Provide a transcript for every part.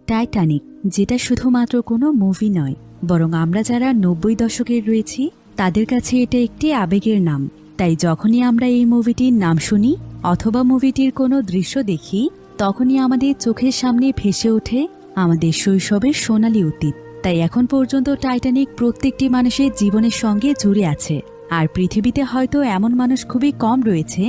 Titanic, যেটা শুধুমাত্র কোনো মুভি নয়, বরং আমরা যারা ৯০ দশকের রয়েছি তাদের কাছে এটা একটি আবেগের নাম। তাই যখনই আমরা এই মুভিটির নাম শুনি অথবা মুভিটির কোনো দৃশ্য দেখি, তখনই আমাদের চোখের সামনে ভেসে ওঠে আমাদের শৈশবের সোনালি অতীত। তাই এখন পর্যন্ত টাইটানিক প্রত্যেকটি মানুষের জীবনের সঙ্গে জুড়ে আছে। আর পৃথিবীতে হয়তো এমন মানুষ খুবই কম রয়েছে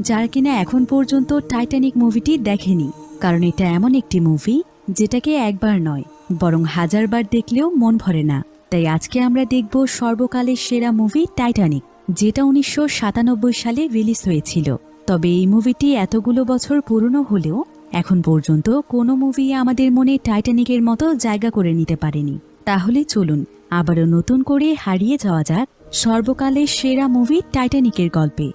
যারা কিনা এখন পর্যন্ত টাইটানিক মুভিটি দেখেনি, কারণ এটা এমন একটি মুভি যেটাকে একবার নয় বরং হাজারবার দেখলেও মন ভরে না। তাই আজকে আমরা দেখব সর্বকালের সেরা মুভি টাইটানিক, যেটা ১৯৯৭ সালে রিলিজ হয়েছিল। তবে এই মুভিটি এতগুলো বছর পুরনো হলেও এখন পর্যন্ত কোনো মুভি আমাদের মনে টাইটানিকের মতো জায়গা করে নিতে পারেনি। তাহলে চলুন আবারও নতুন করে হারিয়ে যাওয়া যাক সর্বকালের সেরা মুভি টাইটানিকের গল্পে।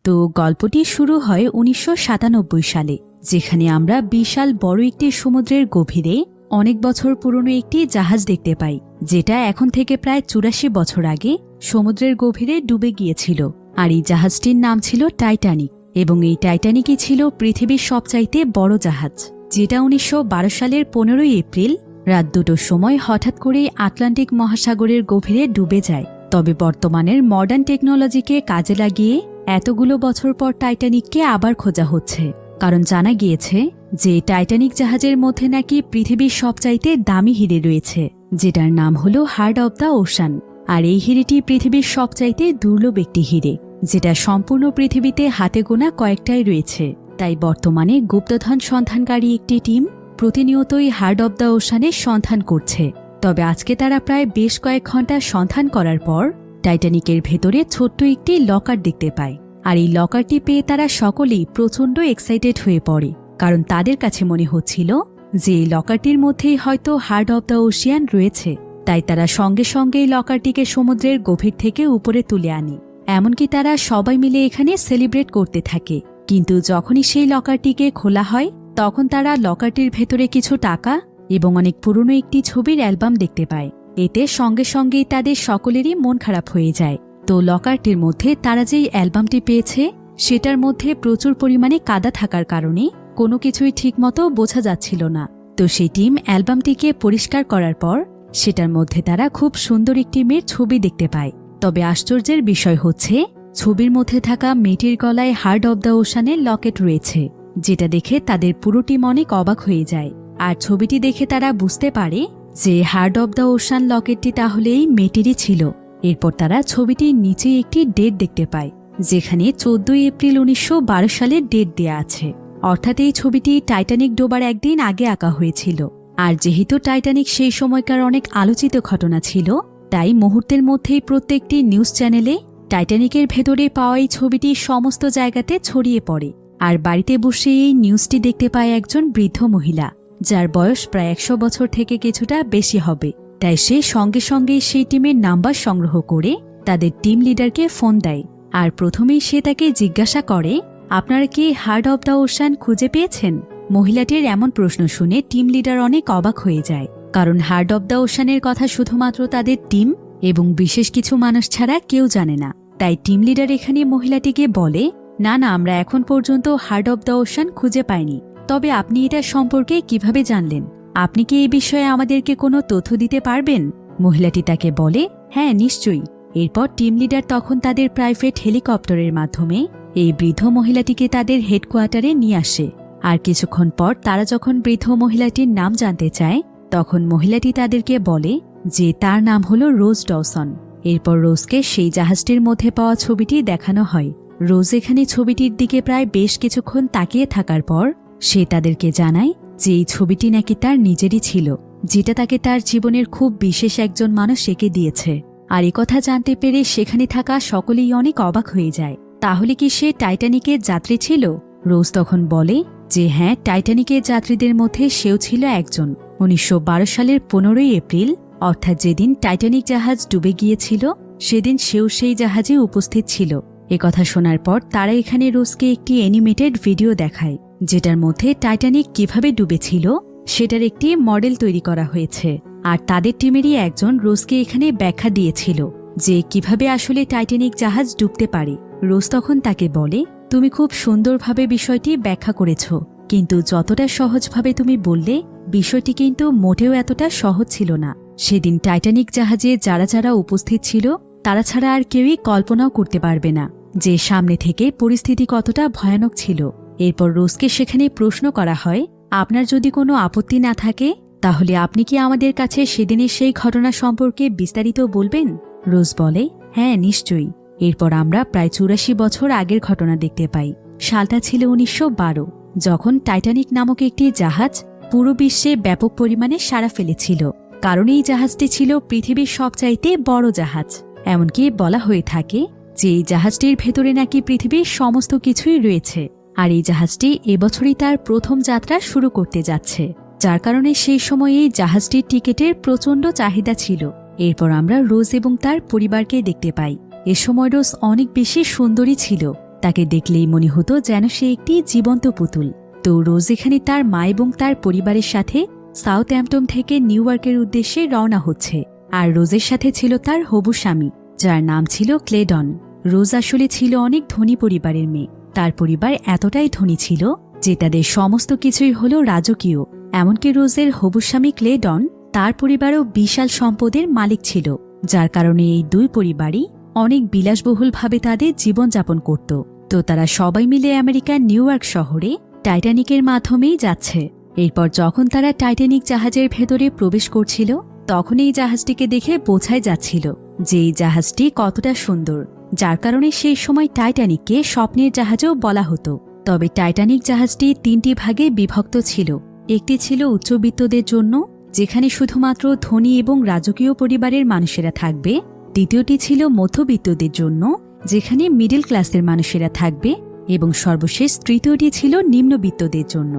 তো গল্পটি শুরু হয় ১৯৯৭ সালে, যেখানে আমরা বিশাল বড় একটি সমুদ্রের গভীরে অনেক বছর পুরনো একটি জাহাজ দেখতে পাই, যেটা এখন থেকে প্রায় ৮৪ বছর আগে সমুদ্রের গভীরে ডুবে গিয়েছিল। আর এই জাহাজটির নাম ছিল টাইটানিক, এবং এই টাইটানিকই ছিল পৃথিবীর সবচাইতে বড় জাহাজ, যেটা ১৯১২ সালের ১৫ এপ্রিল রাত ২টোর সময় হঠাৎ করেই আটলান্টিক মহাসাগরের গভীরে ডুবে যায়। তবে বর্তমানের মডার্ন টেকনোলজিকে কাজে লাগিয়ে এতগুলো বছর পর টাইটানিককে আবার খোঁজা হচ্ছে, কারণ জানা গিয়েছে যে টাইটানিক জাহাজের মধ্যে নাকি পৃথিবীর সবচাইতে দামি হিরে রয়েছে, যেটার নাম হলো হার্ট অব দ্য ওশান। আর এই হিরেটি পৃথিবীর সবচাইতে দুর্লভ একটি হিরে, যেটা সম্পূর্ণ পৃথিবীতে হাতে গোনা কয়েকটাই রয়েছে। তাই বর্তমানে গুপ্তধন সন্ধানকারী একটি টিম প্রতিনিয়তই হার্ট অব দ্য ওশানের সন্ধান করছে। তবে আজকে তারা প্রায় বেশ কয়েক ঘন্টা সন্ধান করার পর টাইটানিকের ভেতরে ছোট্ট একটি লকার দেখতে পায়। আর এই লকারটি পেয়ে তারা সকলেই প্রচণ্ড এক্সাইটেড হয়ে পড়ে, কারণ তাদের কাছে মনে হচ্ছিল যে এই লকারটির মধ্যেই হয়তো হার্ট অব দ্য ওশিয়ান রয়েছে। তাই তারা সঙ্গে সঙ্গে এই লকারটিকে সমুদ্রের গভীর থেকে উপরে তুলে আনে। এমনকি তারা সবাই মিলে এখানে সেলিব্রেট করতে থাকে। কিন্তু যখনই সেই লকারটিকে খোলা হয়, তখন তারা লকারটির ভেতরে কিছু টাকা এবং অনেক পুরনো একটি ছবির অ্যালবাম দেখতে পায়। এতে সঙ্গে সঙ্গেই তাদের সকলেরই মন খারাপ হয়ে যায়। তো লকারটির মধ্যে তারা যেই অ্যালবামটি পেয়েছে সেটার মধ্যে প্রচুর পরিমাণে কাদা থাকার কারণে কোনো কিছুই ঠিকমতো বোঝা যাচ্ছিল না। তো সেই টিম অ্যালবামটিকে পরিষ্কার করার পর সেটার মধ্যে তারা খুব সুন্দর একটি মেয়ের ছবি দেখতে পায়। তবে আশ্চর্যের বিষয় হচ্ছে, ছবির মধ্যে থাকা মেয়েটির গলায় হার্ট অব দ্য ওশানের লকেট রয়েছে, যেটা দেখে তাদের পুরো টিম অনেক অবাক হয়ে যায়। আর ছবিটি দেখে তারা বুঝতে পারে যে হার্ট অব দ্য ওশান লকেটটি তাহলে এই মেয়েটিরই ছিল। এরপর তারা ছবিটির নিচে একটি ডেট দেখতে পায়, যেখানে ১৪ এপ্রিল ১৯১২ সালের ডেট দেয়া আছে। অর্থাৎ এই ছবিটি টাইটানিক ডোবার একদিন আগে আঁকা হয়েছিল। আর যেহেতু টাইটানিক সেই সময়কার অনেক আলোচিত ঘটনা ছিল, তাই মুহূর্তের মধ্যেই প্রত্যেকটি নিউজ চ্যানেলে টাইটানিকের ভেতরে পাওয়া এই ছবিটি সমস্ত জায়গাতে ছড়িয়ে পড়ে। আর বাড়িতে বসে এই নিউজটি দেখতে পায় একজন বৃদ্ধ মহিলা, যার বয়স প্রায় ১০০ বছর থেকে কিছুটা বেশি হবে। তাই সে সঙ্গে সঙ্গে সেই টিমের নাম্বার সংগ্রহ করে তাদের টিম লিডারকে ফোন দেয়। আর প্রথমেই সে তাকে জিজ্ঞাসা করে, আপনারা কি হার্ট অব দ্য ওশান খুঁজে পেয়েছেন? মহিলাটির এমন প্রশ্ন শুনে টিম লিডার অনেক অবাক হয়ে যায়, কারণ হার্ট অব দ্য ওশানের কথা শুধুমাত্র তাদের টিম এবং বিশেষ কিছু মানুষ ছাড়া কেউ জানে না। তাই টিম লিডার এখানে মহিলাটিকে বলে, না না, আমরা এখন পর্যন্ত হার্ট অব দ্য ওশান খুঁজে পাইনি। তবে আপনি এটা সম্পর্কে কিভাবে জানলেন? আপনি কি এই বিষয়ে আমাদেরকে কোনো তথ্য দিতে পারবেন? মহিলাটি তাকে বলে, হ্যাঁ নিশ্চয়ই। এরপর টিম লিডার তখন তাদের প্রাইভেট হেলিকপ্টারের মাধ্যমে এই বৃদ্ধ মহিলাটিকে তাদের হেডকোয়ার্টারে নিয়ে আসে। আর কিছুক্ষণ পর তারা যখন বৃদ্ধ মহিলাটির নাম জানতে চায়, তখন মহিলাটি তাদেরকে বলে যে তার নাম হলো রোজ ডওসন। এরপর রোজকে সেই জাহাজটির মধ্যে পাওয়া ছবিটি দেখানো হয়। রোজ এখানে ছবিটির দিকে প্রায় বেশ কিছুক্ষণ তাকিয়ে থাকার পর সে তাদেরকে জানায় যে এই ছবিটি নাকি তার নিজেরই ছিল, যেটা তাকে তার জীবনের খুব বিশেষ একজন মানুষ এঁকে দিয়েছে। আর এই কথা জানতে পেরে সেখানে থাকা সকলেই অনেক অবাক হয়ে যায়। তাহলে কি সে টাইটানিকের যাত্রী ছিল? রোজ তখন বলে যে হ্যাঁ, টাইটানিকের যাত্রীদের মধ্যে সেও ছিল একজন। ১৯১২ সালের ১৫ এপ্রিল, অর্থাৎ যেদিন টাইটানিক জাহাজ ডুবে গিয়েছিল, সেদিন সেও সেই জাহাজে উপস্থিত ছিল। একথা শোনার পর তারা এখানে রোজকে একটি অ্যানিমেটেড ভিডিও দেখায়, যেটার মধ্যে টাইটানিক কিভাবে ডুবেছিল সেটার একটি মডেল তৈরি করা হয়েছে। আর তাদের টিমেরই একজন রোজকে এখানে ব্যাখ্যা দিয়েছিল যে কিভাবে আসলে টাইটানিক জাহাজ ডুবতে পারে। রোজ তখন তাকে বলে, তুমি খুব সুন্দরভাবে বিষয়টি ব্যাখ্যা করেছ, কিন্তু যতটা সহজভাবে তুমি বললে, বিষয়টি কিন্তু মোটেও এতটা সহজ ছিল না। সেদিন টাইটানিক জাহাজে যারা যারা উপস্থিত ছিল তারা ছাড়া আর কেউই কল্পনাও করতে পারবে না যে সামনে থেকে পরিস্থিতি কতটা ভয়ানক ছিল। এরপর রোজকে সেখানে প্রশ্ন করা হয়, আপনার যদি কোনো আপত্তি না থাকে তাহলে আপনি কি আমাদের কাছে সেদিনের সেই ঘটনা সম্পর্কে বিস্তারিত বলবেন? রোজ বলে, হ্যাঁ নিশ্চয়ই। এরপর আমরা প্রায় ৮৪ বছর আগের ঘটনা দেখতে পাই। সালটা ছিল ১৯১২, যখন টাইটানিক নামক একটি জাহাজ পুরো বিশ্বে ব্যাপক পরিমাণে সাড়া ফেলেছিল। কারণ এই জাহাজটি ছিল পৃথিবীর সবচাইতে বড় জাহাজ। এমনকি বলা হয়ে থাকে যে এই জাহাজটির ভেতরে নাকি পৃথিবীর সমস্ত কিছুই রয়েছে। আর এই জাহাজটি এবছরই তার প্রথম যাত্রা শুরু করতে যাচ্ছে, যার কারণে সেই সময়ে এই জাহাজটির টিকিটের প্রচণ্ড চাহিদা ছিল। এরপর আমরা রোজ এবং তার পরিবারকে দেখতে পাই। এ সময় রোজ অনেক বেশি সুন্দরী ছিল। তাকে দেখলেই মনে হতো যেন সে একটি জীবন্ত পুতুল। তো রোজ এখানে তার মা এবং তার পরিবারের সাথে সাউথহ্যাম্পটন থেকে নিউ ইয়র্কের উদ্দেশ্যে রওনা হচ্ছে। আর রোজের সাথে ছিল তার হবু স্বামী, যার নাম ছিল ক্লেডন। রোজ আসলে ছিল অনেক ধনী পরিবারের মেয়ে। তার পরিবার এতটাই ধনী ছিল যে তাদের সমস্ত কিছুই হল রাজকীয়। এমনকি রোজের হবু স্বামী ক্লেডন, তার পরিবারও বিশাল সম্পদের মালিক ছিল, যার কারণে এই দুই পরিবারই অনেক বিলাসবহুলভাবে তাদের জীবনযাপন করত। তো তারা সবাই মিলে আমেরিকার নিউ ইয়র্ক শহরে টাইটানিকের মাধ্যমেই যাচ্ছে। এরপর যখন তারা টাইটানিক জাহাজের ভেতরে প্রবেশ করছিল, তখন এই জাহাজটিকে দেখে বোঝাই যাচ্ছিল যে এই জাহাজটি কতটা সুন্দর, যার কারণে সেই সময় টাইটানিককে স্বপ্নের জাহাজও বলা হতো। তবে টাইটানিক জাহাজটি ৩টি ভাগে বিভক্ত ছিল। একটি ছিল উচ্চবিত্তদের জন্য, যেখানে শুধুমাত্র ধনী এবং রাজকীয় পরিবারের মানুষেরা থাকবে। দ্বিতীয়টি ছিল মধ্যবিত্তদের জন্য, যেখানে মিডল ক্লাসের মানুষেরা থাকবে। এবং সর্বশেষ তৃতীয়টি ছিল নিম্নবিত্তদের জন্য,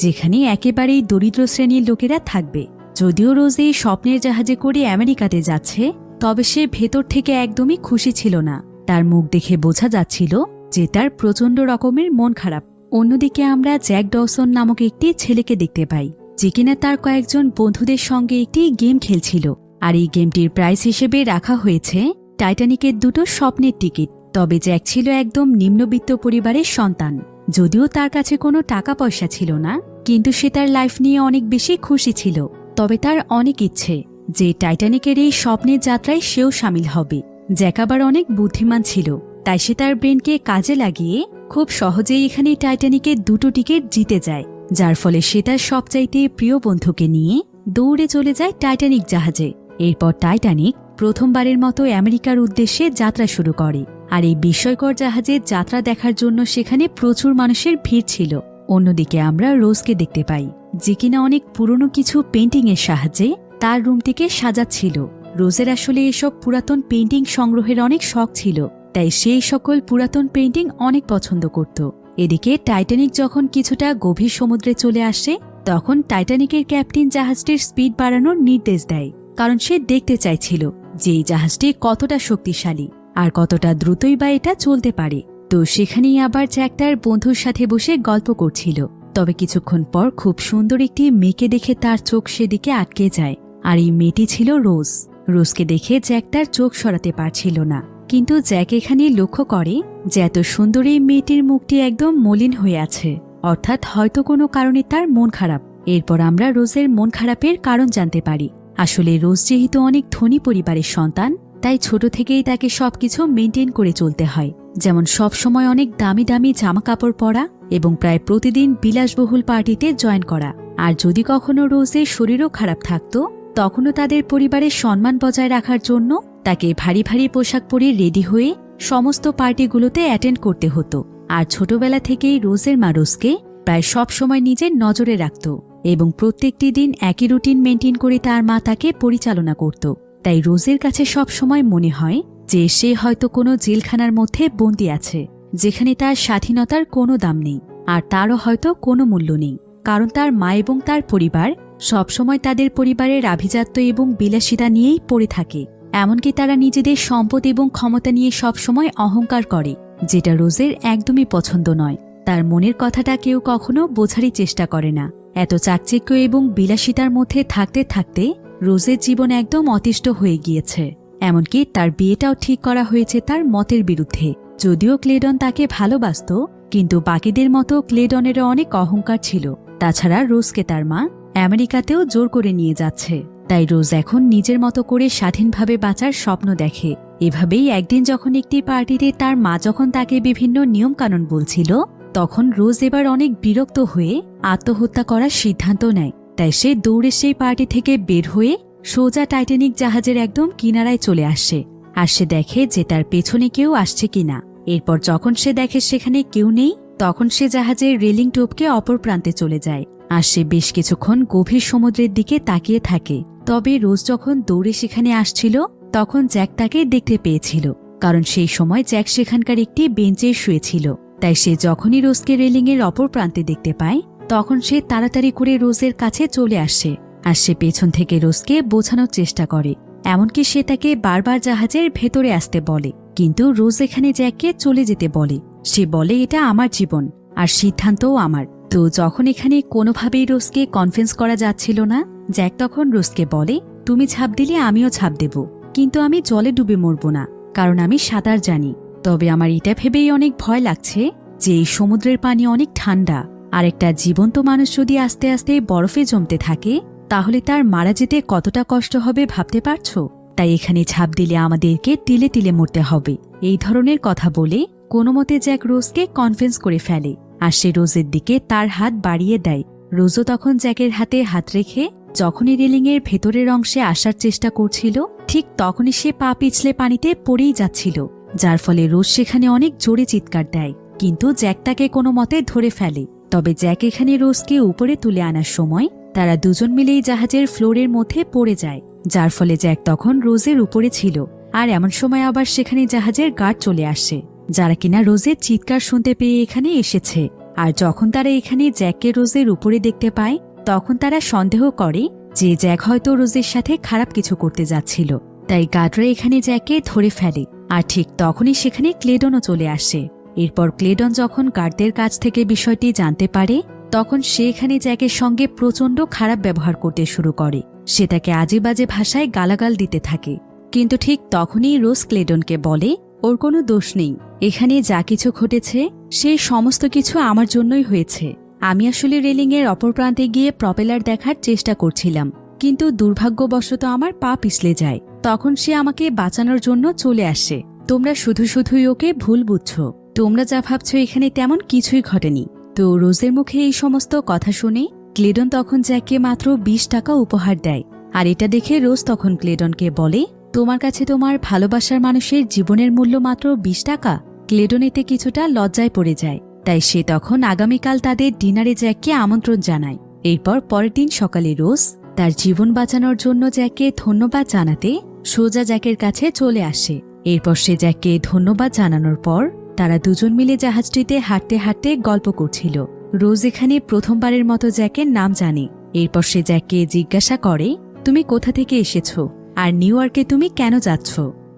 যেখানে একেবারেই দরিদ্র শ্রেণীর লোকেরা থাকবে। যদিও রোজ এই স্বপ্নের জাহাজে করে আমেরিকাতে যাচ্ছে, তবে সে ভেতর থেকে একদমই খুশি ছিল না। তার মুখ দেখে বোঝা যাচ্ছিল যে তার প্রচণ্ড রকমের মন খারাপ। অন্যদিকে আমরা জ্যাক ডওসন নামক একটি ছেলেকে দেখতে পাই, যে কিনা তার কয়েকজন বন্ধুদের সঙ্গে একটি গেম খেলছিল। আর এই গেমটির প্রাইজ হিসেবে রাখা হয়েছে টাইটানিকের 2টো স্বপ্নের টিকিট। তবে জ্যাক ছিল একদম নিম্নবিত্ত পরিবারের সন্তান। যদিও তার কাছে কোনো টাকা পয়সা ছিল না, কিন্তু সে তার লাইফ নিয়ে অনেক বেশি খুশি ছিল। তবে তার অনেক ইচ্ছে যে টাইটানিকের এই স্বপ্নের যাত্রায় সেও সামিল হবে। জ্যাক আবার অনেক বুদ্ধিমান ছিল, তাই সে তার ব্রেনকে কাজে লাগিয়ে খুব সহজেই এখানে টাইটানিকের 2টো টিকিট জিতে যায়, যার ফলে সে তার সবচাইতে প্রিয় বন্ধুকে নিয়ে দৌড়ে চলে যায় টাইটানিক জাহাজে। এরপর টাইটানিক প্রথমবারের মতো আমেরিকার উদ্দেশ্যে যাত্রা শুরু করে। আর এই বিস্ময়কর জাহাজের যাত্রা দেখার জন্য সেখানে প্রচুর মানুষের ভিড় ছিল। অন্যদিকে আমরা রোজকে দেখতে পাই, যে কিনা অনেক পুরনো কিছু পেন্টিংয়ের সাহায্যে তার রুমটিকে সাজাচ্ছিল। রোজের আসলে এসব পুরাতন পেন্টিং সংগ্রহের অনেক শখ ছিল, তাই সেই সকল পুরাতন পেন্টিং অনেক পছন্দ করত। এদিকে টাইটানিক যখন কিছুটা গভীর সমুদ্রে চলে আসে, তখন টাইটানিকের ক্যাপ্টেন জাহাজটির স্পিড বাড়ানোর নির্দেশ দেয়, কারণ সে দেখতে চাইছিল যে এই জাহাজটি কতটা শক্তিশালী আর কতটা দ্রুতই বা এটা চলতে পারে। তো সেখানেই আবার জ্যাক তার বন্ধুর সাথে বসে গল্প করছিল। তবে কিছুক্ষণ পর খুব সুন্দর একটি মেয়েকে দেখে তার চোখ সেদিকে আটকে যায়। আর এই মেয়েটি ছিল রোজ। রোজকে দেখে জ্যাক তার চোখ সরাতে পারছিল না, কিন্তু জ্যাক এখানে লক্ষ্য করে যে এত সুন্দর এই মেয়েটির মুখটি একদম মলিন হয়ে আছে, অর্থাৎ হয়তো কোনো কারণে তার মন খারাপ। এরপর আমরা রোজের মন খারাপের কারণ জানতে পারি। আসলে রোজ যেহেতু অনেক ধনী পরিবারের সন্তান, তাই ছোট থেকেই তাকে সবকিছু মেনটেন করে চলতে হয়, যেমন সব সময় অনেক দামি দামি জামা কাপড় পরা এবং প্রায় প্রতিদিন বিলাসবহুল পার্টিতে জয়েন করা। আর যদি কখনো রোজের শরীরও খারাপ থাকতো, তখনও তাদের পরিবারের সম্মান বজায় রাখার জন্য তাকে ভারী ভারী পোশাক পরে রেডি হয়ে সমস্ত পার্টিগুলোতে অ্যাটেন্ড করতে হতো। আর ছোটবেলা থেকেই রোজের মা রোজকে প্রায় সব সময় নিজের নজরে রাখত এবং প্রত্যেকটি দিন একই রুটিন মেনটেন করে তার মা তাকে পরিচালনা করত। তাই রোজের কাছে সব সময় মনে হয় যে সে হয়তো কোনো জেলখানার মধ্যে বন্দী আছে, যেখানে তার স্বাধীনতার কোনো দাম নেই আর তারও হয়তো কোনো মূল্য নেই, কারণ তার মা এবং তার পরিবার সবসময় তাদের পরিবারের আভিজাত্য এবং বিলাসিতা নিয়েই পড়ে থাকে। এমনকি তারা নিজেদের সম্পদ এবং ক্ষমতা নিয়ে সবসময় অহংকার করে, যেটা রোজের একদমই পছন্দ নয়। তার মনের কথাটা কেউ কখনো বোঝারই চেষ্টা করে না। এত চাকচিক্য এবং বিলাসিতার মধ্যে থাকতে থাকতে রোজের জীবন একদম অতিষ্ঠ হয়ে গিয়েছে। এমনকি তার বিয়েটাও ঠিক করা হয়েছে তার মতের বিরুদ্ধে। যদিও ক্লেডন তাকে ভালোবাসত, কিন্তু বাকিদের মতো ক্লেডনেরও অনেক অহংকার ছিল। তাছাড়া রোজকে তার মা আমেরিকাতেও জোর করে নিয়ে যাচ্ছে, তাই রোজ এখন নিজের মতো করে স্বাধীনভাবে বাঁচার স্বপ্ন দেখে। এভাবেই একদিন যখন একটি পার্টিতে তার মা যখন তাকে বিভিন্ন নিয়মকানুন বলছিল, তখন রোজ এবার অনেক বিরক্ত হয়ে আত্মহত্যা করার সিদ্ধান্ত নেয়। তাই সে দৌড়ে সেই পার্টি থেকে বের হয়ে সোজা টাইটানিক জাহাজের একদম কিনারায় চলে আসে। আর সে দেখে যে তার পেছনে কেউ আসছে কিনা। এরপর যখন সে দেখে সেখানে কেউ নেই, তখন সে জাহাজের রেলিং টপকে অপর প্রান্তে চলে যায়। আর সে বেশ কিছুক্ষণ গভীর সমুদ্রের দিকে তাকিয়ে থাকে। তবে রোজ যখন দৌড়ে সেখানে আসছিল, তখন জ্যাক তাকে দেখতে পেয়েছিল, কারণ সেই সময় জ্যাক সেখানকার একটি বেঞ্চে শুয়েছিল। তাই সে যখনই রোজকে রেলিংয়ের অপর প্রান্তে দেখতে পায়, তখন সে তাড়াতাড়ি করে রোজের কাছে চলে আসে। আর সে পেছন থেকে রোজকে বোঝানোর চেষ্টা করে, এমনকি সে তাকে বারবার জাহাজের ভেতরে আসতে বলে। কিন্তু রোজ এখানে জ্যাককে চলে যেতে বলে। সে বলে এটা আমার জীবন, আর সিদ্ধান্তও আমার। তো যখন এখানে কোনোভাবেই রোজকে কনফিডেন্স করা যাচ্ছিল না, জ্যাক তখন রোজকে বলে, তুমি ঝাঁপ দিলে আমিও ঝাঁপ দেব, কিন্তু আমি জলে ডুবে মরব না, কারণ আমি সাঁতার জানি। তবে আমার এটা ভেবেই অনেক ভয় লাগছে যে এই সমুদ্রের পানি অনেক ঠান্ডা, আর একটা জীবন্ত মানুষ যদি আস্তে আস্তে বরফে জমতে থাকে, তাহলে তার মারা যেতে কতটা কষ্ট হবে ভাবতে পারছো? তাই এখানে ঝাঁপ দিলে আমাদেরকে তিলে তিলে মরতে হবে। এই ধরনের কথা বলে কোনোমতে জ্যাক রোজকে কনফিডেন্স করে ফেলে, আর সে রোজের দিকে তার হাত বাড়িয়ে দেয়। রোজও তখন জ্যাকের হাতে হাত রেখে যখনই রেলিংয়ের ভেতরের অংশে আসার চেষ্টা করছিল, ঠিক তখনই সে পা পিছলে পানিতে পড়েই যাচ্ছিল, যার ফলে রোজ সেখানে অনেক জোরে চিৎকার দেয়। কিন্তু জ্যাক তাকে কোনো মতে ধরে ফেলে। তবে জ্যাক এখানে রোজকে উপরে তুলে আনার সময় তারা দুজন মিলেই জাহাজের ফ্লোরের মধ্যে পড়ে যায়, যার ফলে জ্যাক তখন রোজের উপরে ছিল। আর এমন সময় আবার সেখানে জাহাজের গার্ড চলে আসে, যারা কিনা রোজের চিৎকার শুনতে পেয়ে এখানে এসেছে। আর যখন তারা এখানে জ্যাককে রোজের উপরে দেখতে পায়, তখন তারা সন্দেহ করে যে জ্যাক হয়তো রোজের সাথে খারাপ কিছু করতে যাচ্ছিল। তাই গার্ডরা এখানে জ্যাককে ধরে ফেলে। আর ঠিক তখনই সেখানে ক্লেডনও চলে আসে। এরপর ক্লেডন যখন গার্ডদের কাছ থেকে বিষয়টি জানতে পারে, তখন সে এখানে জ্যাকের সঙ্গে প্রচণ্ড খারাপ ব্যবহার করতে শুরু করে। সে তাকে আজে বাজে ভাষায় গালাগাল দিতে থাকে। কিন্তু ঠিক তখনই রোজ ক্লেডনকে বলে, ওর কোনো দোষ নেই, এখানে যা কিছু ঘটেছে সেই সমস্ত কিছু আমার জন্যই হয়েছে। আমি আসলে রেলিংয়ের অপর প্রান্তে গিয়ে প্রপেলার দেখার চেষ্টা করছিলাম, কিন্তু দুর্ভাগ্যবশত আমার পা পিছলে যায়। তখন সে আমাকে বাঁচানোর জন্য চলে আসে। তোমরা শুধু শুধুই ওকে ভুল বুঝছো, তোমরা যা ভাবছো এখানে তেমন কিছুই ঘটেনি। তো রোজের মুখে এই সমস্ত কথা শুনে ক্লেডন তখন জ্যাককে মাত্র 20 টাকা উপহার দেয়। আর এটা দেখে রোজ তখন ক্লেডনকে বলে, তোমার কাছে তোমার ভালোবাসার মানুষের জীবনের মূল্য মাত্র 20 টাকা? ক্লেডন এতে কিছুটা লজ্জায় পড়ে যায়। তাই সে তখন আগামীকাল তাদের ডিনারে জ্যাককে আমন্ত্রণ জানায়। এরপর পরের দিন সকালে রোজ তার জীবন বাঁচানোর জন্য জ্যাককে ধন্যবাদ জানাতে সোজা জ্যাকের কাছে চলে আসে। এরপর সে জ্যাককে ধন্যবাদ জানানোর পর তারা দুজন মিলে জাহাজটিতে হাঁটতে হাঁটতে গল্প করছিল। রোজ এখানে প্রথমবারের মতো জ্যাকের নাম জানে। এরপর সে জ্যাককে জিজ্ঞাসা করে, তুমি কোথা থেকে এসেছো, আর নিউ ইয়র্কে তুমি কেন যাচ্ছ?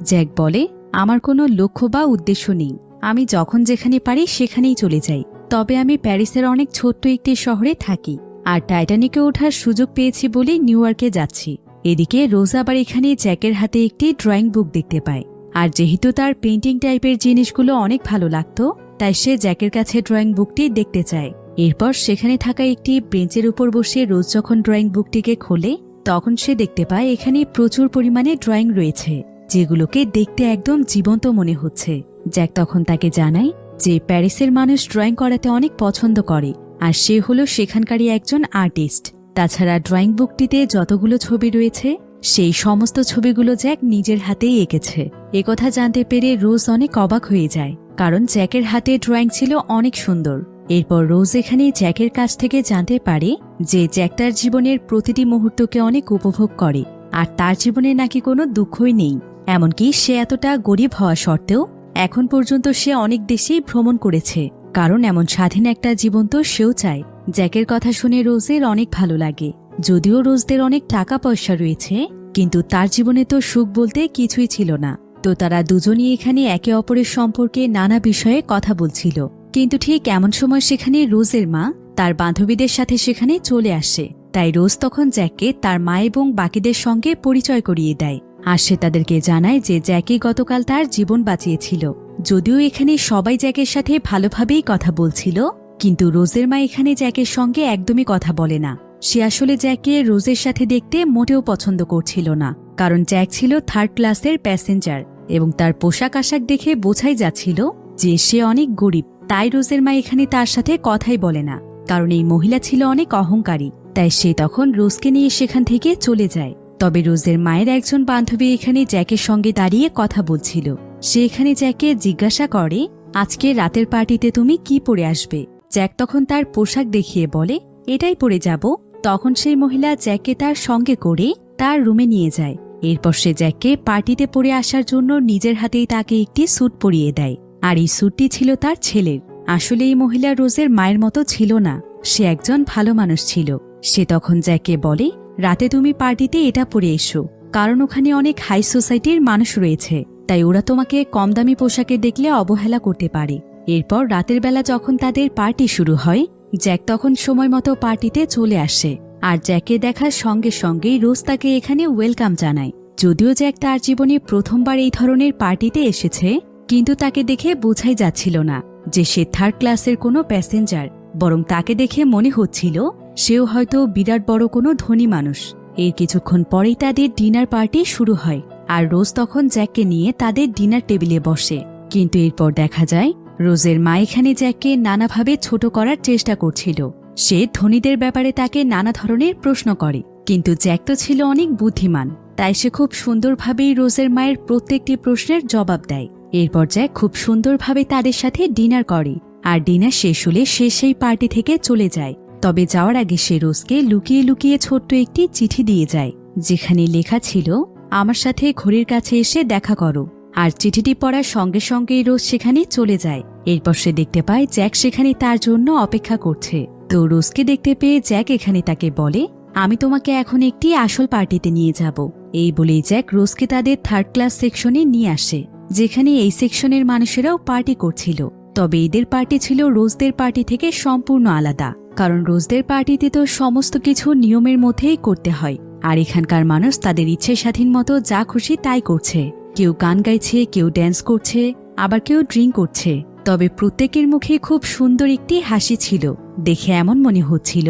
জ্যাক বলে, আমার কোনো লক্ষ্য বা উদ্দেশ্য নেই, আমি যখন যেখানে পারি সেখানেই চলে যাই। তবে আমি প্যারিসের অনেক ছোট্ট একটি শহরে থাকি, আর টাইটানিকে ওঠার সুযোগ পেয়েছি বলে নিউ ইয়র্কে যাচ্ছি। এদিকে রোজ আবার এখানে জ্যাকের হাতে একটি ড্রয়িং বুক দেখতে পায়। আর যেহেতু তার পেইন্টিং টাইপের জিনিসগুলো অনেক ভালো লাগতো, তাই সে জ্যাকের কাছে ড্রয়িং বুকটি দেখতে চায়। এরপর সেখানে থাকা একটি বেঞ্চের উপর বসে রোজ যখন ড্রয়িং বুকটিকে খোলে, তখন সে দেখতে পায় এখানে প্রচুর পরিমাণে ড্রয়িং রয়েছে, যেগুলোকে দেখতে একদম জীবন্ত মনে হচ্ছে। জ্যাক তখন তাকে জানায় যে প্যারিসের মানুষ ড্রয়িং করাতে অনেক পছন্দ করে, আর সে হলো সেখানকারই একজন আর্টিস্ট। তাছাড়া ড্রয়িং বুকটিতে যতগুলো ছবি রয়েছে সেই সমস্ত ছবিগুলো জ্যাক নিজের হাতেই এঁকেছে। একথা জানতে পেরে রোজ অনেক অবাক হয়ে যায়, কারণ জ্যাকের হাতে ড্রয়িং ছিল অনেক সুন্দর। এরপর রোজ এখানে জ্যাকের কাছ থেকে জানতে পারে যে জ্যাক তার জীবনের প্রতিটি মুহূর্তকে অনেক উপভোগ করে, আর তার জীবনে নাকি কোনো দুঃখই নেই। এমনকি সে এতটা গরিব হওয়া সত্ত্বেও এখন পর্যন্ত সে অনেক দেশেই ভ্রমণ করেছে, কারণ এমন স্বাধীন একটা জীবন তো সেও চায়। জ্যাকের কথা শুনে রোজের অনেক ভালো লাগে। যদিও রোজদের অনেক টাকা পয়সা রয়েছে, কিন্তু তার জীবনে তো সুখ বলতে কিছুই ছিল না। তো তারা দুজনই এখানে একে অপরের সম্পর্কে নানা বিষয়ে কথা বলছিল। কিন্তু ঠিক এমন সময় সেখানে রোজের মা তার বান্ধবীদের সাথে সেখানে চলে আসে। তাই রোজ তখন জ্যাককে তার মা এবং বাকিদের সঙ্গে পরিচয় করিয়ে দেয়। আর সে তাদেরকে জানায় যে জ্যাকই গতকাল তার জীবন বাঁচিয়েছিল। যদিও এখানে সবাই জ্যাকের সাথে ভালোভাবেই কথা বলছিল, কিন্তু রোজের মা এখানে জ্যাকের সঙ্গে একদমই কথা বলে না। সে আসলে জ্যাককে রোজের সাথে দেখতে মোটেও পছন্দ করছিল না, কারণ জ্যাক ছিল 3rd ক্লাসের প্যাসেঞ্জার এবং তার পোশাক আশাক দেখে বোঝাই যাচ্ছিল যে সে অনেক গরিব। তাই রোজের মা এখানে তার সাথে কথাই বলে না, কারণ এই মহিলা ছিল অনেক অহংকারী। তাই সে তখন রোজকে নিয়ে সেখান থেকে চলে যায়। তবে রোজের মায়ের একজন বান্ধবী এখানে জ্যাকের সঙ্গে দাঁড়িয়ে কথা বলছিল। সে এখানে জ্যাককে জিজ্ঞাসা করে, আজকে রাতের পার্টিতে তুমি কি পরে আসবে? জ্যাক তখন তার পোশাক দেখিয়ে বলে, এটাই পরে যাব। তখন সেই মহিলা জ্যাককে তার সঙ্গে করে তার রুমে নিয়ে যায়। এরপর সে জ্যাককে পার্টিতে পরে আসার জন্য নিজের হাতেই তাকে একটি স্যুট পরিয়ে দেয়। আর এই স্যুটটি ছিল তার ছেলের। আসলে এই মহিলা রোজের মায়ের মতো ছিল না, সে একজন ভালো মানুষ ছিল। সে তখন জ্যাককে বলে, রাতে তুমি পার্টিতে এটা পরে এসো, কারণ ওখানে অনেক হাই সোসাইটির মানুষ রয়েছে, তাই ওরা তোমাকে কম দামি পোশাকে দেখলে অবহেলা করতে পারে। এরপর রাতের বেলা যখন তাদের পার্টি শুরু হয়, জ্যাক তখন সময় মতো পার্টিতে চলে আসে। আর জ্যাককে দেখার সঙ্গে সঙ্গেই রোজ তাকে এখানে ওয়েলকাম জানায়। যদিও জ্যাক তার জীবনে প্রথমবার এই ধরনের পার্টিতে এসেছে, কিন্তু তাকে দেখে বোঝাই যাচ্ছিল না যে সে 3rd ক্লাসের কোনো প্যাসেঞ্জার, বরং তাকে দেখে মনে হচ্ছিল সেও হয়তো বিরাট বড় কোনো ধনী মানুষ। এর কিছুক্ষণ পরেই তাদের ডিনার পার্টি শুরু হয়, আর রোজ তখন জ্যাককে নিয়ে তাদের ডিনার টেবিলে বসে। কিন্তু এরপর দেখা যায় রোজের মা এখানে জ্যাককে নানাভাবে ছোট করার চেষ্টা করছিল। সে ধনীদের ব্যাপারে তাকে নানা ধরনের প্রশ্ন করে, কিন্তু জ্যাক তো ছিল অনেক বুদ্ধিমান, তাই সে খুব সুন্দরভাবেই রোজের মায়ের প্রত্যেকটি প্রশ্নের জবাব দেয়। এরপর জ্যাক খুব সুন্দরভাবে তাদের সাথে ডিনার করে, আর ডিনার শেষ হলে সে সেই পার্টি থেকে চলে যায়। তবে যাওয়ার আগে সে রোজকে লুকিয়ে লুকিয়ে ছোট্ট একটি চিঠি দিয়ে যায়, যেখানে লেখা ছিল, আমার সাথে ঘড়ির কাছে এসে দেখা করো। আর চিঠিটি পড়ার সঙ্গে সঙ্গেই রোজ সেখানে চলে যায়। এরপর সে দেখতে পায় জ্যাক সেখানে তার জন্য অপেক্ষা করছে। তো রোজকে দেখতে পেয়ে জ্যাক এখানে তাকে বলে, আমি তোমাকে এখন একটি আসল পার্টিতে নিয়ে যাব। এই বলেই জ্যাক রোজকে তাদের 3rd ক্লাস সেকশনে নিয়ে আসে, যেখানে এই সেকশনের মানুষেরাও পার্টি করছিল। তবে এদের পার্টি ছিল রোজদের পার্টি থেকে সম্পূর্ণ আলাদা, কারণ রোজদের পার্টিতে তো সমস্ত কিছু নিয়মের মধ্যেই করতে হয়, আর এখানকার মানুষ তাদের ইচ্ছে স্বাধীন মতো যা খুশি তাই করছে। কেউ গান গাইছে, কেউ ড্যান্স করছে, আবার কেউ ড্রিঙ্ক করছে। তবে প্রত্যেকের মুখে খুব সুন্দর একটি হাসি ছিল। দেখে এমন মনে হচ্ছিল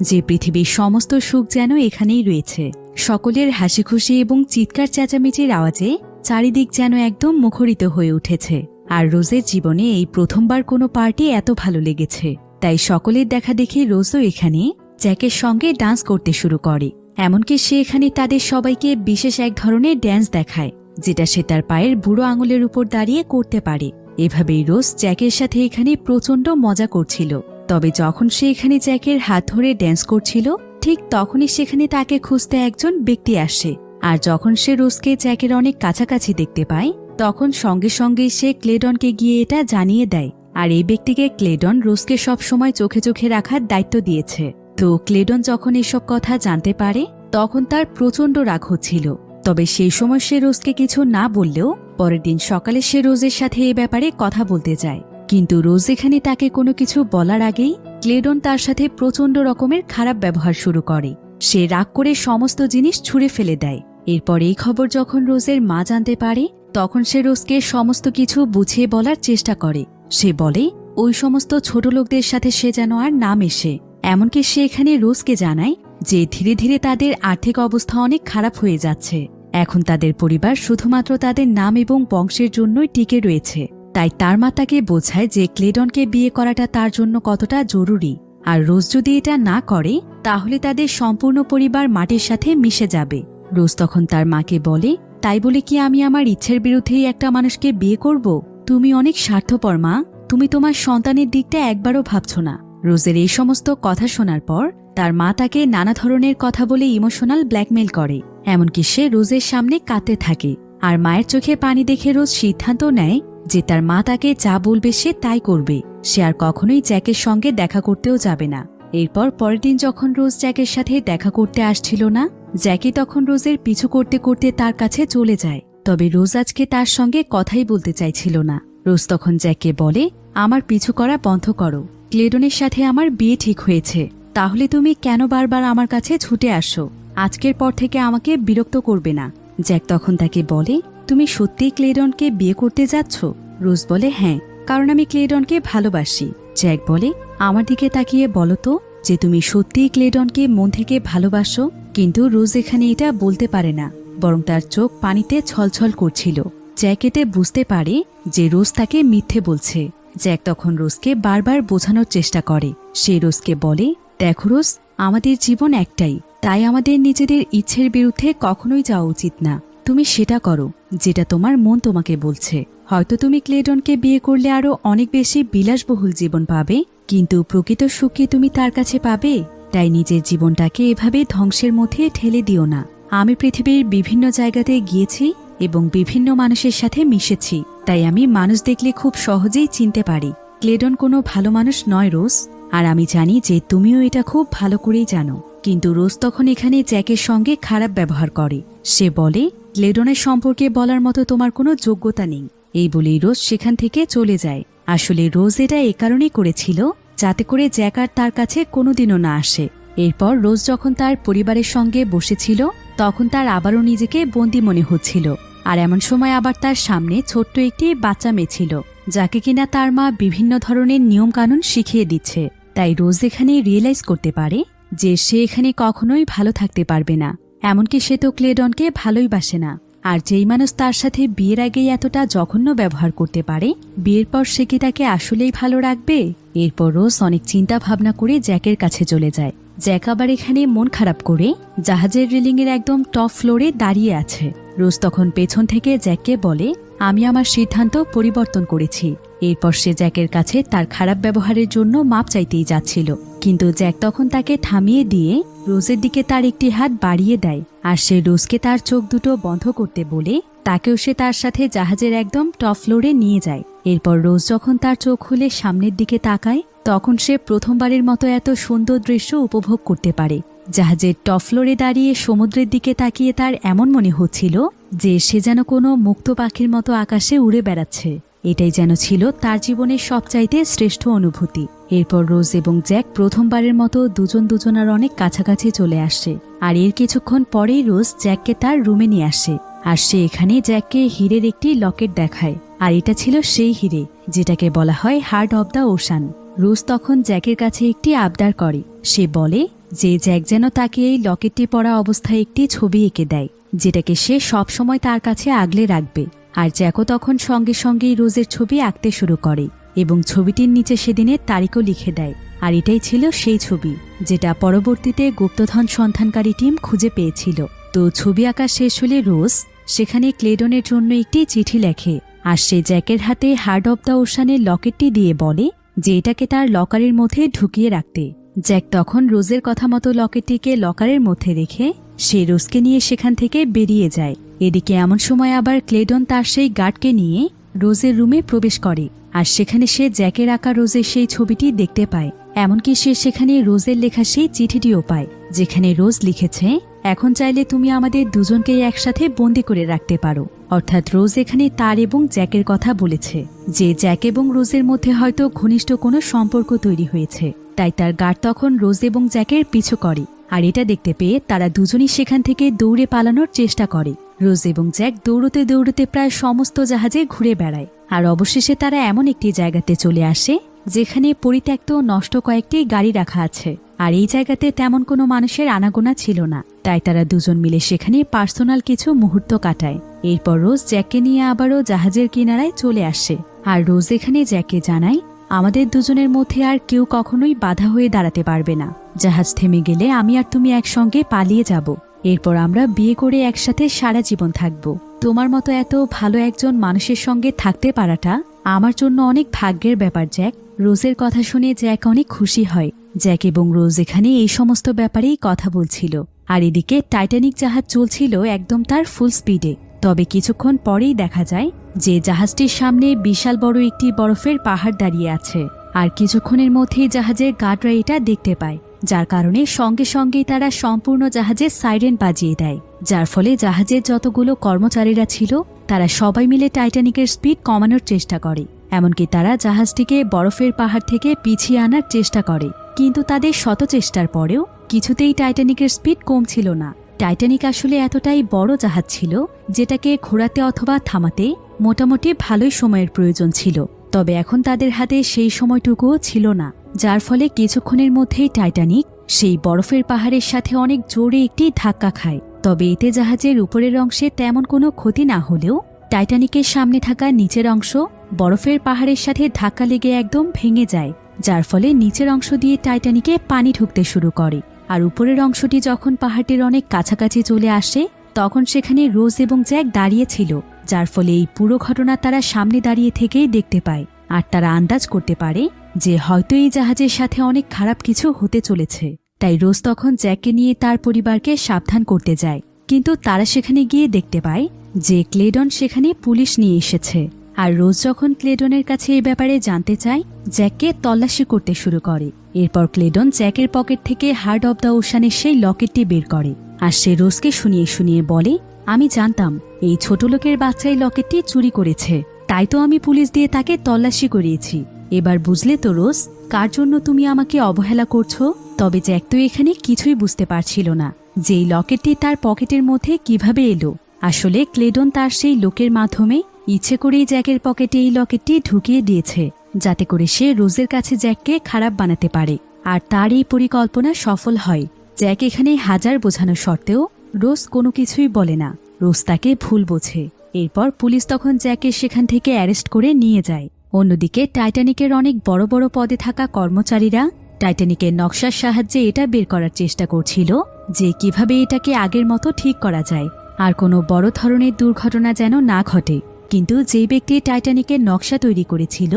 যে পৃথিবীর সমস্ত সুখ যেন এখানেই রয়েছে। সকলের হাসি খুশি এবং চিৎকার চেঁচামেচির আওয়াজে চারিদিক যেন একদম মুখরিত হয়ে উঠেছে। আর রোজের জীবনে এই প্রথমবার কোনো পার্টি এত ভালো লেগেছে। তাই সকলের দেখা দেখে রোজও এখানে জ্যাকের সঙ্গে ডান্স করতে শুরু করে। এমনকি সে এখানে তাদের সবাইকে বিশেষ এক ধরনের ড্যান্স দেখায়, যেটা সে তার পায়ের বুড়ো আঙুলের উপর দাঁড়িয়ে করতে পারে। এভাবেই রোজ জ্যাকের সাথে এখানে প্রচণ্ড মজা করছিল। তবে যখন সে এখানে জ্যাকের হাত ধরে ড্যান্স করছিল, ঠিক তখনই সেখানে তাকে খুঁজতে একজন ব্যক্তি আসে। আর যখন সে রোজকে জ্যাকের অনেক কাছাকাছি দেখতে পায়, তখন সঙ্গে সঙ্গে সে ক্লেডনকে গিয়ে এটা জানিয়ে দেয়। আর এই ব্যক্তিকে ক্লেডন রোজকে সবসময় চোখে চোখে রাখার দায়িত্ব দিয়েছে। তো ক্লেডন যখন এসব কথা জানতে পারে, তখন তার প্রচণ্ড রাগ হচ্ছিল। তবে সেই সময় সে রোজকে কিছু না বললেও পরের দিন সকালে সে রোজের সাথে এ ব্যাপারে কথা বলতে যায়। কিন্তু রোজ এখানে তাকে কোনো কিছু বলার আগেই ক্লেডন তার সাথে প্রচণ্ড রকমের খারাপ ব্যবহার শুরু করে। সে রাগ করে সমস্ত জিনিস ছুঁড়ে ফেলে দেয়। এরপর এই খবর যখন রোজের মা জানতে পারে, তখন সে রোজকে সমস্ত কিছু বুঝিয়ে বলার চেষ্টা করে। সে বলে ওই সমস্ত ছোট লোকদের সাথে সে যেন আর না মেশে। এমনকি সে এখানে রোজকে জানায় যে ধীরে ধীরে তাদের আর্থিক অবস্থা অনেক খারাপ হয়ে যাচ্ছে। এখন তাদের পরিবার শুধুমাত্র তাদের নাম এবং বংশের জন্যই টিকে রয়েছে। তাই তার মা তাকে বোঝায় যে ক্লেডনকে বিয়ে করাটা তার জন্য কতটা জরুরি। আর রোজ যদি এটা না করে, তাহলে তাদের সম্পূর্ণ পরিবার মাটির সাথে মিশে যাবে। রোজ তখন তার মাকে বলে, তাই বলে কি আমি আমার ইচ্ছের বিরুদ্ধেই একটা মানুষকে বিয়ে করব? তুমি অনেক স্বার্থপর মা, তুমি তোমার সন্তানের দিকটা একবারও ভাবছ না। রোজের এই সমস্ত কথা শোনার পর তার মা তাকে নানা ধরনের কথা বলে ইমোশনাল ব্ল্যাকমেল করে। এমনকি সে রোজের সামনে কাঁদতে থাকে। আর মায়ের চোখে পানি দেখে রোজ সিদ্ধান্ত নেয় যে তার মা তাকে যা বলবে সে তাই করবে। সে আর কখনোই জ্যাকের সঙ্গে দেখা করতেও যাবে না। এরপর পরের দিন যখন রোজ জ্যাকের সাথে দেখা করতে আসছিল না, জ্যাকি তখন রোজের পিছু করতে করতে তার কাছে চলে যায়। তবে রোজ আজকে তার সঙ্গে কথাই বলতে চাইছিল না। রোজ তখন জ্যাককে বলে, আমার পিছু করা বন্ধ করো। ক্লেডনের সাথে আমার বিয়ে ঠিক হয়েছে, তাহলে তুমি কেন বারবার আমার কাছে ছুটে আসো? আজকের পর থেকে আমাকে বিরক্ত করবে না। জ্যাক তখন তাকে বলে, তুমি সত্যিই ক্লেডনকে বিয়ে করতে যাচ্ছ? রোজ বলে হ্যাঁ, কারণ আমি ক্লেডনকে ভালোবাসি। জ্যাক বলে আমার দিকে তাকিয়ে বলো তো যে তুমি সত্যিই ক্লেডনকে মন থেকে ভালোবাসো। কিন্তু রোজ এখানে এটা বলতে পারে না, বরং তার চোখ পানিতে ছলছল করছিল। জ্যাক এতে বুঝতে পারে যে রোজ তাকে মিথ্যে বলছে। জ্যাক তখন রোজকে বারবার বোঝানোর চেষ্টা করে। সে রোজকে বলে, দেখো রোজ, আমাদের জীবন একটাই, তাই আমাদের নিজেদের ইচ্ছের বিরুদ্ধে কখনোই যাওয়া উচিত না। তুমি সেটা করো যেটা তোমার মন তোমাকে বলছে। হয়তো তুমি ক্লেডনকে বিয়ে করলে আরো অনেক বেশি বিলাসবহুল জীবন পাবে, কিন্তু প্রকৃত সুখ কি তুমি তার কাছে পাবে? তাই নিজের জীবনটাকে এভাবে ধ্বংসের মধ্যে ঠেলে দিও না। আমি পৃথিবীর বিভিন্ন জায়গাতে গিয়েছি এবং বিভিন্ন মানুষের সাথে মিশেছি, তাই আমি মানুষ দেখলে খুব সহজেই চিনতে পারি ক্লেডন কোনো ভালো মানুষ নয় রোজ। আর আমি জানি যে তুমিও এটা খুব ভালো করেই জানো। কিন্তু রোজ তখন এখানে জ্যাকের সঙ্গে খারাপ ব্যবহার করে। সে বলে, ক্লেডনের সম্পর্কে বলার মতো তোমার কোনো যোগ্যতা নেই। এই বলেই রোজ সেখান থেকে চলে যায়। আসলে রোজ এটা এ কারণেই করেছিল যাতে করে জ্যাক আর তার কাছে কোনোদিনও না আসে। এরপর রোজ যখন তার পরিবারের সঙ্গে বসেছিল, তখন তার আবারও নিজেকে বন্দী মনে হচ্ছিল। আর এমন সময় আবার তার সামনে ছোট্ট একটি বাচ্চা মেয়ে ছিল, যাকে কিনা তার মা বিভিন্ন ধরনের নিয়মকানুন শিখিয়ে দিচ্ছে। তাই রোজ এখানে রিয়েলাইজ করতে পারে যে সে এখানে কখনোই ভালো থাকতে পারবে না। এমনকি সে তো ক্লেডনকে ভালোই বাসে না। আর যেই মানুষ তার সাথে বিয়ের আগেই এতটা জঘন্য ব্যবহার করতে পারে, বিয়ের পর সে কি তাকে আসলেই ভালো রাখবে? এরপর রোজ অনেক চিন্তা ভাবনা করে জ্যাকের কাছে চলে যায়। জ্যাক আবার এখানে মন খারাপ করে জাহাজের রেলিংয়ের একদম টপ ফ্লোরে দাঁড়িয়ে আছে। রোজ তখন পেছন থেকে জ্যাককে বলে, আমি আমার সিদ্ধান্ত পরিবর্তন করেছি। এরপর সে জ্যাকের কাছে তার খারাপ ব্যবহারের জন্য মাপ চাইতেই যাচ্ছিল, কিন্তু জ্যাক তখন তাকে থামিয়ে দিয়ে রোজের দিকে তার একটি হাত বাড়িয়ে দেয়। আর সে রোজকে তার চোখ দুটো বন্ধ করতে বলে তাকেও সে তার সাথে জাহাজের একদম টপ ফ্লোরে নিয়ে যায়। এরপর রোজ যখন তার চোখ খুলে সামনের দিকে তাকায়, তখন সে প্রথমবারের মতো এত সুন্দর দৃশ্য উপভোগ করতে পারে। জাহাজের টপ ফ্লোরে দাঁড়িয়ে সমুদ্রের দিকে তাকিয়ে তার এমন মনে হচ্ছিল যে সে যেন কোনো মুক্ত পাখির মতো আকাশে উড়ে বেড়াচ্ছে। এটাই যেন ছিল তার জীবনের সবচাইতে শ্রেষ্ঠ অনুভূতি। এরপর রোজ এবং জ্যাক প্রথমবারের মতো দুজন দুজনার অনেক কাছাকাছি চলে আসে। আর এর কিছুক্ষণ পরেই রোজ জ্যাককে তার রুমে নিয়ে আসে। আর সে এখানে জ্যাককে হীরের একটি লকেট দেখায়। আর এটা ছিল সেই হিরে যেটাকে বলা হয় হার্ট অব দ্য ওশান। রোজ তখন জ্যাকের কাছে একটি আবদার করে। সে বলে যে জ্যাক যেন তাকে এই লকেটটি পরা অবস্থায় একটি ছবি এঁকে দেয়, যেটাকে সে সবসময় তার কাছে আগলে রাখবে। আর জ্যাকও তখন সঙ্গে সঙ্গেই রোজের ছবি আঁকতে শুরু করে এবং ছবিটির নিচে সেদিনের তারিখও লিখে দেয়। আর এটাই ছিল সেই ছবি যেটা পরবর্তীতে গুপ্তধন সন্ধানকারী টিম খুঁজে পেয়েছিল। তো ছবি আঁকা শেষ হলে রোজ সেখানে ক্লেডনের জন্য একটি চিঠি লেখে। আর সে জ্যাকের হাতে হার্ট অব দ্য ওশানের লকেটটি দিয়ে বলে যে এটাকে তার লকারের মধ্যে ঢুকিয়ে রাখতে। জ্যাক তখন রোজের কথা মতো লকেটটিকে লকারের মধ্যে রেখে সে রোজকে নিয়ে সেখান থেকে বেরিয়ে যায়। এদিকে এমন সময় আবার ক্লেডন তার সেই গার্ডকে নিয়ে রোজের রুমে প্রবেশ করে। আর সেখানে সে জ্যাকের আঁকা রোজের সেই ছবিটি দেখতে পায়। এমনকি সে সেখানে রোজের লেখা সেই চিঠিটিও পায়, যেখানে রোজ লিখেছে, এখন চাইলে তুমি আমাদের দুজনকেই একসাথে বন্দি করে রাখতে পারো। অর্থাৎ রোজ এখানে তার এবং জ্যাকের কথা বলেছে যে জ্যাক এবং রোজের মধ্যে হয়তো ঘনিষ্ঠ কোনো সম্পর্ক তৈরি হয়েছে। তাই তার গার্ড তখন রোজ এবং জ্যাকের পিছু করে। আর এটা দেখতে পেয়ে তারা দুজনই সেখান থেকে দৌড়ে পালানোর চেষ্টা করে। রোজ এবং জ্যাক দৌড়তে দৌড়তে প্রায় সমস্ত জাহাজে ঘুরে বেড়ায়। আর অবশেষে তারা এমন একটি জায়গাতে চলে আসে যেখানে পরিত্যক্ত নষ্ট কয়েকটি গাড়ি রাখা আছে। আর এই জায়গাতে তেমন কোনো মানুষের আনাগোনা ছিল না। তাই তারা দুজন মিলে সেখানে পার্সোনাল কিছু মুহূর্ত কাটায়। এরপর রোজ জ্যাককে নিয়ে আবারও জাহাজের কিনারায় চলে আসে। আর রোজ এখানে জ্যাককে জানায়, আমাদের দুজনের মধ্যে আর কেউ কখনোই বাধা হয়ে দাঁড়াতে পারবে না। জাহাজ থেমে গেলে আমি আর তুমি একসঙ্গে পালিয়ে যাব। এরপর আমরা বিয়ে করে একসাথে সারা জীবন থাকব। তোমার মতো এত ভালো একজন মানুষের সঙ্গে থাকতে পারাটা আমার জন্য অনেক ভাগ্যের ব্যাপার জ্যাক। রোজের কথা শুনে জ্যাক অনেক খুশি হয়। জ্যাক এবং রোজ এখানে এই সমস্ত ব্যাপারেই কথা বলছিল। আর এদিকে টাইটানিক জাহাজ চলছিল একদম তার ফুল স্পিডে। তবে কিছুক্ষণ পরেই দেখা যায় যে জাহাজটির সামনে বিশাল বড় একটি বরফের পাহাড় দাঁড়িয়ে আছে। আর কিছুক্ষণের মধ্যেই জাহাজের গার্ডরা এটা দেখতে পায়, যার কারণে সঙ্গে সঙ্গেই তারা সম্পূর্ণ জাহাজের সাইরেন বাজিয়ে দেয়। যার ফলে জাহাজের যতগুলো কর্মচারীরা ছিল তারা সবাই মিলে টাইটানিকের স্পিড কমানোর চেষ্টা করে। এমনকি তারা জাহাজটিকে বরফের পাহাড় থেকে পিছিয়ে আনার চেষ্টা করে। কিন্তু তাদের শত চেষ্টার পরেও কিছুতেই টাইটানিকের স্পিড কমছিল না। টাইটানিক আসলে এতটাই বড় জাহাজ ছিল যেটাকে ঘোরাতে অথবা থামাতে মোটামুটি ভালোই সময়ের প্রয়োজন ছিল। তবে এখন তাদের হাতে সেই সময়টুকুও ছিল না, যার ফলে কিছুক্ষণের মধ্যেই টাইটানিক সেই বরফের পাহাড়ের সাথে অনেক জোরে একটি ধাক্কা খায়। তবে এতে জাহাজের উপরের অংশে তেমন কোনো ক্ষতি না হলেও টাইটানিকের সামনে থাকা নিচের অংশ বরফের পাহাড়ের সাথে ধাক্কা লেগে একদম ভেঙে যায়, যার ফলে নিচের অংশ দিয়ে টাইটানিকে পানি ঢুকতে শুরু করে। আর উপরের অংশটি যখন পাহাড়টির অনেক কাছাকাছি চলে আসে তখন সেখানে রোজ এবং জ্যাক দাঁড়িয়ে ছিল, যার ফলে এই পুরো ঘটনা তারা সামনে দাঁড়িয়ে থেকেই দেখতে পায়। আর তারা আন্দাজ করতে পারে যে হয়তো এই জাহাজের সাথে অনেক খারাপ কিছু হতে চলেছে। তাই রোজ তখন জ্যাককে নিয়ে তার পরিবারকে সাবধান করতে যায়, কিন্তু তারা সেখানে গিয়ে দেখতে পায় যে ক্লেডন সেখানে পুলিশ নিয়ে এসেছে। আর রোজ যখন ক্লেডনের কাছে এই ব্যাপারে জানতে চায়, জ্যাককে তল্লাশি করতে শুরু করে। এরপর ক্লেডন জ্যাকের পকেট থেকে হার্ট অব দ্য ওশানের সেই লকেটটি বের করে, আর সে রোজকে শুনিয়ে শুনিয়ে বলে, আমি জানতাম এই ছোট লোকের বাচ্চা এই লকেটটি চুরি করেছে, তাই তো আমি পুলিশ দিয়ে তাকে তল্লাশি করিয়েছি। এবার বুঝলে তো রোজ, কার জন্য তুমি আমাকে অবহেলা করছো? তবে জ্যাক তো এখানে কিছুই বুঝতে পারছিল না যে এই লকেটটি তার পকেটের মধ্যে কিভাবে এলো। আসলে ক্লেডন তার সেই লোকের মাধ্যমে ইচ্ছে করেই জ্যাকের পকেটে এই লকেটটি ঢুকিয়ে দিয়েছে, যাতে করে সে রোজের কাছে জ্যাককে খারাপ বানাতে পারে। আর তার এই পরিকল্পনা সফল হয়। জ্যাক এখানে হাজার বোঝানো সত্ত্বেও রোজ কোনো কিছুই বলে না, রোজ তাকে ভুল বোঝে। এরপর পুলিশ তখন জ্যাককে সেখান থেকে অ্যারেস্ট করে নিয়ে যায়। অন্যদিকে টাইটানিকের অনেক বড় বড় পদে থাকা কর্মচারীরা টাইটানিকের নকশার সাহায্যে এটা বের করার চেষ্টা করছিল যে কিভাবে এটাকে আগের মতো ঠিক করা যায়, আর কোনো বড় ধরনের দুর্ঘটনা যেন না ঘটে। কিন্তু যেই ব্যক্তি টাইটানিকের নকশা তৈরি করেছিল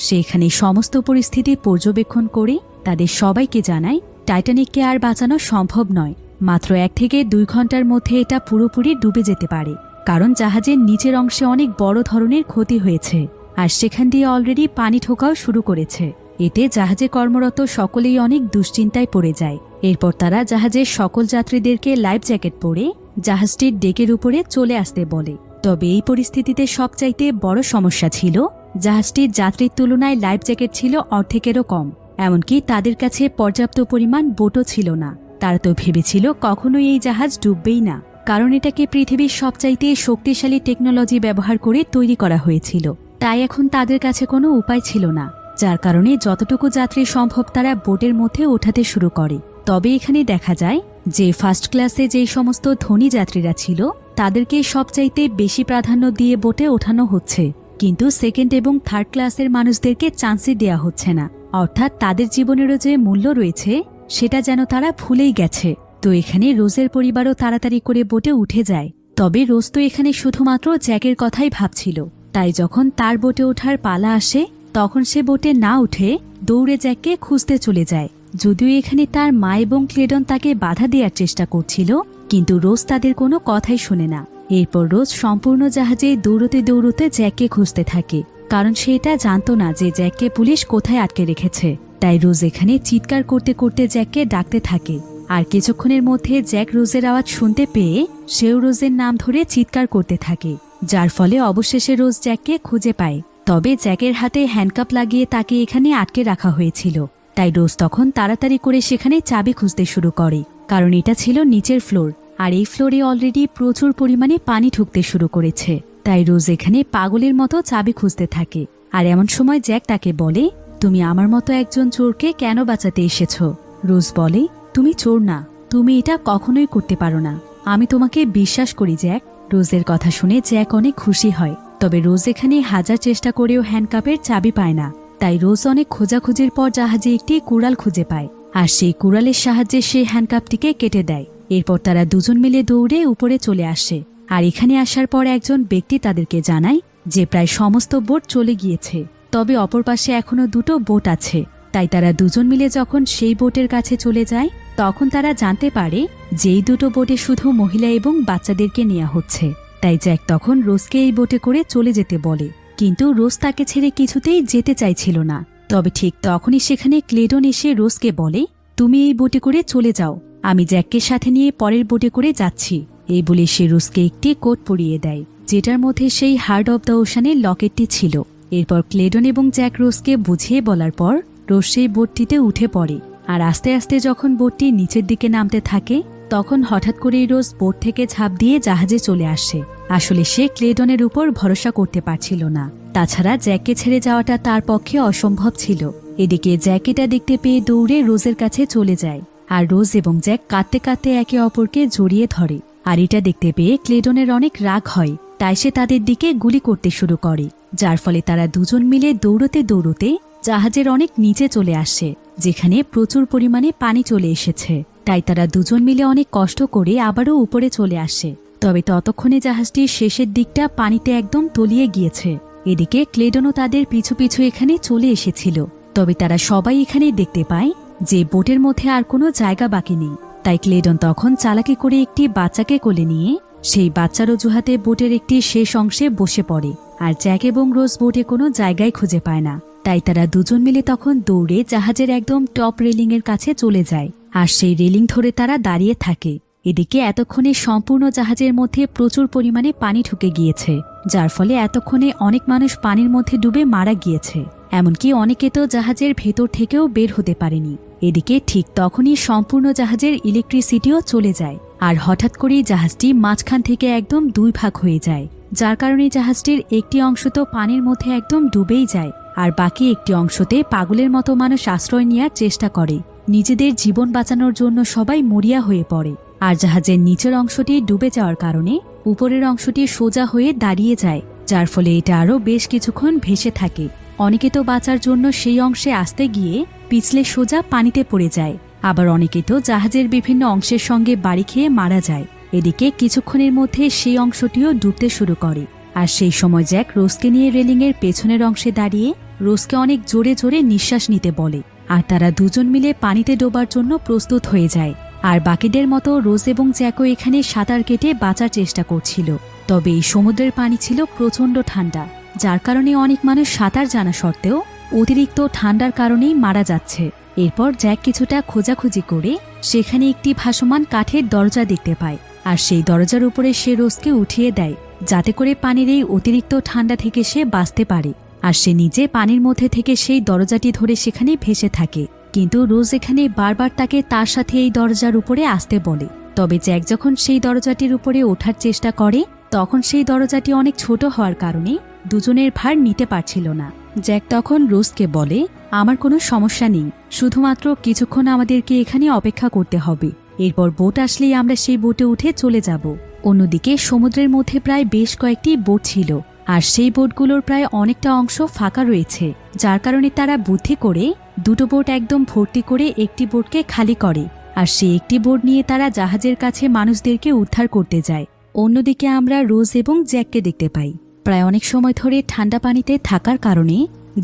সেখানে সমস্ত পরিস্থিতি পর্যবেক্ষণ করে তাদের সবাইকে জানায় টাইটানিককে আর বাঁচানো সম্ভব নয়। মাত্র 1 থেকে 2 ঘন্টার মধ্যে এটা পুরোপুরি ডুবে যেতে পারে, কারণ জাহাজের নিচের অংশে অনেক বড় ধরনের ক্ষতি হয়েছে, আর সেখান দিয়ে অলরেডি পানি ঢোকাও শুরু করেছে। এতে জাহাজে কর্মরত সকলেই অনেক দুশ্চিন্তায় পড়ে যায়। এরপর তারা জাহাজের সকল যাত্রীদেরকে লাইফ জ্যাকেট পরে জাহাজটির ডেকের উপরে চলে আসতে বলে। তবে এই পরিস্থিতিতে সবচাইতে বড় সমস্যা ছিল জাহাজটির যাত্রীর তুলনায় লাইফ জ্যাকেট ছিল অর্ধেকেরও কম। এমনকি তাদের কাছে পর্যাপ্ত পরিমাণ বোটও ছিল না। তারা তো ভেবেছিল কখনোই এই জাহাজ ডুববেই না, কারণ এটাকে পৃথিবীর সবচাইতে শক্তিশালী টেকনোলজি ব্যবহার করে তৈরি করা হয়েছিল। তাই এখন তাদের কাছে কোনো উপায় ছিল না, যার কারণে যতটুকু যাত্রী সম্ভব তারা বোটের মধ্যে ওঠাতে শুরু করে। তবে এখানে দেখা যায় যে ফার্স্ট ক্লাসে যেই সমস্ত ধনী যাত্রীরা ছিল তাদেরকে সবচাইতে বেশি প্রাধান্য দিয়ে বোটে ওঠানো হচ্ছে, কিন্তু সেকেন্ড এবং থার্ড ক্লাসের মানুষদেরকে চান্সই দেয়া হচ্ছে না। অর্থাৎ তাদের জীবনেরও যে মূল্য রয়েছে সেটা যেন তারা ভুলেই গেছে। তো এখানে রোজের পরিবারও তাড়াতাড়ি করে বোটে উঠে যায়। তবে রোজ তো এখানে শুধুমাত্র জ্যাকের কথাই ভাবছিল, তাই যখন তার বোটে ওঠার পালা আসে তখন সে বোটে না উঠে দৌড়ে জ্যাককে খুঁজতে চলে যায়। যদিও এখানে তার মা এবং ক্লেডন তাকে বাধা দেওয়ার চেষ্টা করছিল, কিন্তু রোজ তাদের কোনো কথাই শুনে না। এরপর রোজ সম্পূর্ণ জাহাজে দৌড়তে দৌড়তে জ্যাককে খুঁজতে থাকে, কারণ সে এটা জানতো না যে জ্যাককে পুলিশ কোথায় আটকে রেখেছে। তাই রোজ এখানে চিৎকার করতে করতে জ্যাককে ডাকতে থাকে। আর কিছুক্ষণের মধ্যে জ্যাক রোজের আওয়াজ শুনতে পেয়ে সেও রোজের নাম ধরে চিৎকার করতে থাকে, যার ফলে অবশেষে রোজ জ্যাককে খুঁজে পায়। তবে জ্যাকের হাতে হ্যান্ডকাপ লাগিয়ে তাকে এখানে আটকে রাখা হয়েছিল। তাই রোজ তখন তাড়াতাড়ি করে সেখানে চাবি খুঁজতে শুরু করে, কারণ এটা ছিল নিচের ফ্লোর, আর এই ফ্লোরে অলরেডি প্রচুর পরিমাণে পানি ঢুকতে শুরু করেছে। তাই রোজ এখানে পাগলের মতো চাবি খুঁজতে থাকে। আর এমন সময় জ্যাক তাকে বলে, তুমি আমার মতো একজন চোরকে কেন বাঁচাতে এসেছো? রোজ বলে, তুমি চোর না, তুমি এটা কখনোই করতে পারো না, আমি তোমাকে বিশ্বাস করি জ্যাক। রোজের কথা শুনে জ্যাক অনেক খুশি হয়। তবে রোজ এখানে হাজার চেষ্টা করেও হ্যান্ডকাপের চাবি পায় না। তাই রোজ অনেক খোঁজাখুঁজির পর জাহাজে একটি কুড়াল খুঁজে পায়, আর সেই কুড়ালের সাহায্যে সে হ্যান্ডকাপটিকে কেটে দেয়। এরপর তারা দুজন মিলে দৌড়ে উপরে চলে আসে। আর এখানে আসার পর একজন ব্যক্তি তাদেরকে জানায় যে প্রায় সমস্ত বোট চলে গিয়েছে, তবে অপর পাশে এখনো 2টো বোট আছে। তাই তারা দুজন মিলে যখন সেই বোটের কাছে চলে যায় তখন তারা জানতে পারে যে এই 2টো বোটে শুধু মহিলা এবং বাচ্চাদেরকে নেওয়া হচ্ছে। তাই জ্যাক তখন রোজকে এই বোটে করে চলে যেতে বলে, কিন্তু রোজ তাকে ছেড়ে কিছুতেই যেতে চাইছিল না। তবে ঠিক তখনই সেখানে ক্লেডন এসে রোজকে বলে, তুমি এই বোটে করে চলে যাও, আমি জ্যাককে সাথে নিয়ে পরের বোটে করে যাচ্ছি। এই বলে সে রোজকে একটি কোট পরিয়ে দেয়, যেটার মধ্যে সেই হার্ট অব দ্য ওশানের লকেটটি ছিল। এরপর ক্লেডন এবং জ্যাক রোজকে বুঝিয়ে বলার পর রোজ সেই বোটটিতে উঠে পড়ে। আর আস্তে আস্তে যখন বোটটি নিচের দিকে নামতে থাকে তখন হঠাৎ করেই রোজ বোট থেকে ঝাঁপ দিয়ে জাহাজে চলে আসে। আসলে সে ক্লেডনের উপর ভরসা করতে পারছিল না। তাছাড়া জ্যাককে ছেড়ে যাওয়াটা তার পক্ষে অসম্ভব ছিল। এদিকে জ্যাক এটা দেখতে পেয়ে দৌড়ে রোজের কাছে চলে যায়, আর রোজ এবং জ্যাক কাঁদতে কাঁদতে একে অপরকে জড়িয়ে ধরে। আর এটা দেখতে পেয়ে ক্লেডনের অনেক রাগ হয়, তাই সে তাদের দিকে গুলি করতে শুরু করে, যার ফলে তারা দুজন মিলে দৌড়তে দৌড়তে জাহাজের অনেক নিচে চলে আসে, যেখানে প্রচুর পরিমাণে পানি চলে এসেছে। তাই তারা দুজন মিলে অনেক কষ্ট করে আবারও উপরে চলে আসে। তবে ততক্ষণে জাহাজটির শেষের দিকটা পানিতে একদম তলিয়ে গিয়েছে। এদিকে ক্লেডনও তাদের পিছু পিছু এখানে চলে এসেছিল। তবে তারা সবাই এখানে দেখতে পায় যে বোটের মধ্যে আর কোনো জায়গা বাকি নেই। তাই ক্লেডন তখন চালাকি করে একটি বাচ্চাকে কোলে নিয়ে সেই বাচ্চার অজুহাতে বোটের একটি শেষ অংশে বসে পড়ে। আর জ্যাক এবং রোজ বোটে কোনো জায়গায় খুঁজে পায় না। তাই তারা দুজন মিলে তখন দৌড়ে জাহাজের একদম টপ রেলিংয়ের কাছে চলে যায়, আর সেই রেলিং ধরে তারা দাঁড়িয়ে থাকে। এদিকে এতক্ষণে সম্পূর্ণ জাহাজের মধ্যে প্রচুর পরিমাণে পানি ঢুকে গিয়েছে, যার ফলে এতক্ষণে অনেক মানুষ পানির মধ্যে ডুবে মারা গিয়েছে। এমনকি অনেকে তো জাহাজের ভেতর থেকেও বের হতে পারেনি। এদিকে ঠিক তখনই সম্পূর্ণ জাহাজের ইলেকট্রিসিটিও চলে যায়, আর হঠাৎ করেই জাহাজটি মাঝখান থেকে একদম দুই ভাগ হয়ে যায়, যার কারণে জাহাজটির একটি অংশ তো পানির মধ্যে একদম ডুবেই যায়, আর বাকি একটি অংশতে পাগলের মতো মানুষ আশ্রয় নেওয়ার চেষ্টা করে। নিজেদের জীবন বাঁচানোর জন্য সবাই মরিয়া হয়ে পড়ে। আর জাহাজের নিচের অংশটি ডুবে যাওয়ার কারণে উপরের অংশটি সোজা হয়ে দাঁড়িয়ে যায়, যার ফলে এটা আরও বেশ কিছুক্ষণ ভেসে থাকে। অনেকে তো বাঁচার জন্য সেই অংশে আসতে গিয়ে পিছলে সোজা পানিতে পড়ে যায়, আবার অনেকে তো জাহাজের বিভিন্ন অংশের সঙ্গে বাড়ি খেয়ে মারা যায়। এদিকে কিছুক্ষণের মধ্যে সেই অংশটিও ডুবতে শুরু করে। আর সেই সময় জ্যাক রোজকে নিয়ে রেলিংয়ের পেছনের অংশে দাঁড়িয়ে রোজকে অনেক জোরে জোরে নিঃশ্বাস নিতে বলে, আর তারা দুজন মিলে পানিতে ডোবার জন্য প্রস্তুত হয়ে যায়। আর বাকিদের মতো রোজ এবং জ্যাকও এখানে সাঁতার কেটে বাঁচার চেষ্টা করছিল। তবে এই সমুদ্রের পানি ছিল প্রচণ্ড ঠান্ডা, যার কারণে অনেক মানুষ সাঁতার জানা সত্ত্বেও অতিরিক্ত ঠান্ডার কারণেই মারা যাচ্ছে। এরপর জ্যাক কিছুটা খোঁজাখুঁজি করে সেখানে একটি ভাসমান কাঠের দরজা দেখতে পায়, আর সেই দরজার উপরে সে রোজকে উঠিয়ে দেয়, যাতে করে পানির এই অতিরিক্ত ঠান্ডা থেকে সে বাঁচতে পারে। আর সে নিজে পানির মধ্যে থেকে সেই দরজাটি ধরে সেখানে ভেসে থাকে। কিন্তু রোজ এখানে বারবার তাকে তার সাথে এই দরজার উপরে আসতে বলে। তবে জ্যাক যখন সেই দরজাটির উপরে ওঠার চেষ্টা করে, তখন সেই দরজাটি অনেক ছোট হওয়ার কারণে দুজনের ভার নিতে পারছিল না। জ্যাক তখন রোজকে বলে, আমার কোনো সমস্যা নেই, শুধুমাত্র কিছুক্ষণ আমাদেরকে এখানে অপেক্ষা করতে হবে। এরপর বোট আসলেই আমরা সেই বোটে উঠে চলে যাব। অন্যদিকে সমুদ্রের মধ্যে প্রায় বেশ কয়েকটি বোট ছিল, আর সেই বোটগুলোর প্রায় অনেকটা অংশ ফাঁকা রয়েছে, যার কারণে তারা বুদ্ধি করে দুটো বোট একদম ভর্তি করে একটি বোটকে খালি করে, আর সেই একটি বোট নিয়ে তারা জাহাজের কাছে মানুষদেরকে উদ্ধার করতে যায়। অন্যদিকে আমরা রোজ এবং জ্যাককে দেখতে পাই। প্রায় অনেক সময় ধরে ঠান্ডা পানিতে থাকার কারণে